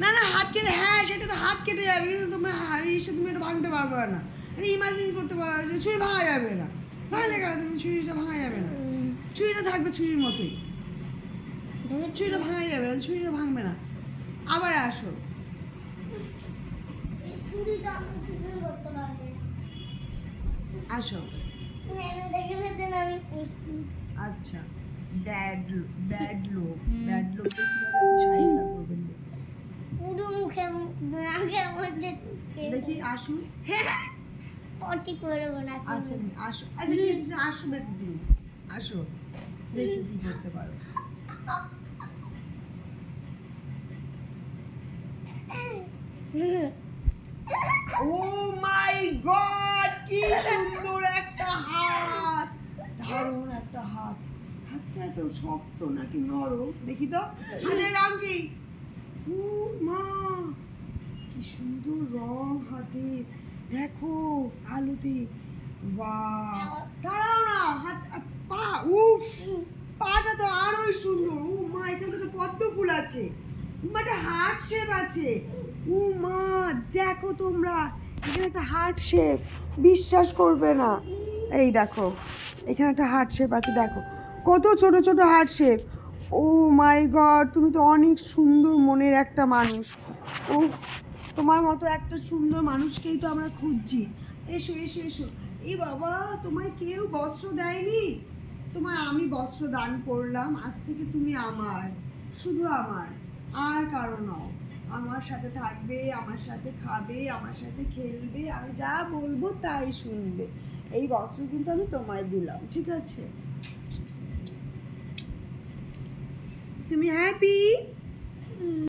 না না হাত কেটে, হ্যাঁ সেটা তো হাত কেটে যাবে, কিন্তু তোমার এসে তুমি এটা ভাঙতে পারবে না। মানে ইমাজিন করতে পারো যে ছুরি ভাঙা যাবে না, ভাঙলে কেন তুমি ছুরিটা ভাঙা যাবে না, ছুরিটা থাকবে ছুরির মতোই, ছুরিটা ভাঙা যাবে না, ছুরিটা ভাঙবে না। আবার আসো, আসো। আচ্ছা, ব্যাড লোক, ব্যাড লোককে কিভাবে সাহায্য করবেন পুরো মুখে দেখি, আসুন। পটি করবো না। আচ্ছা আসো, আচ্ছা ঠিক আছে, আসো দেখি তুমি, আসো দেখি কি করতে পারো। ও মাই গড, কি সুন্দর একটা হাত, দারুণ একটা হাত। হাতটা এত শক্ত নাকি নরম, দেখি তো হাতের রং কি? ও মা, কি সুন্দর রং হাতে, দেখো আলোতে। বাহ, দাঁড়াও না, হাত পা, উফ, পাটা তো আরোই সুন্দর। ও মা, এখানে তো পদ্ম ফুল আছে, একটা হার্ট শেপ আছে। ও মা, দেখো তোমরা, এখানে একটা হার্ট শেপ, বিশ্বাস করবে না। এই দেখো, এখানে একটা হার্ট শেপ আছে, দেখো কত ছোট ছোট হার্ট শেপ। ও মাই গড, তুমি তো অনেক সুন্দর মনের একটা মানুষ। উফ, তোমার মতো একটা সুন্দর মানুষকেই তো আমরা খুঁজছি। এসো এসো এসো। এই বাবা, তোমায় কেউ বস্ত্র দেয়নি? তোমায় আমি বস্ত্র দান করলাম, আজ থেকে তুমি আমার, শুধু আমার, আর কারো নও। আমার সাথে থাকবে, আমার সাথে খাবে, আমার সাথে খেলবে, আমি যা বলবো তাই শুনবে। এই বস্ত্র কিন্তু আমি তোমায় দিলাম, ঠিক আছে? তুমি হ্যাপি?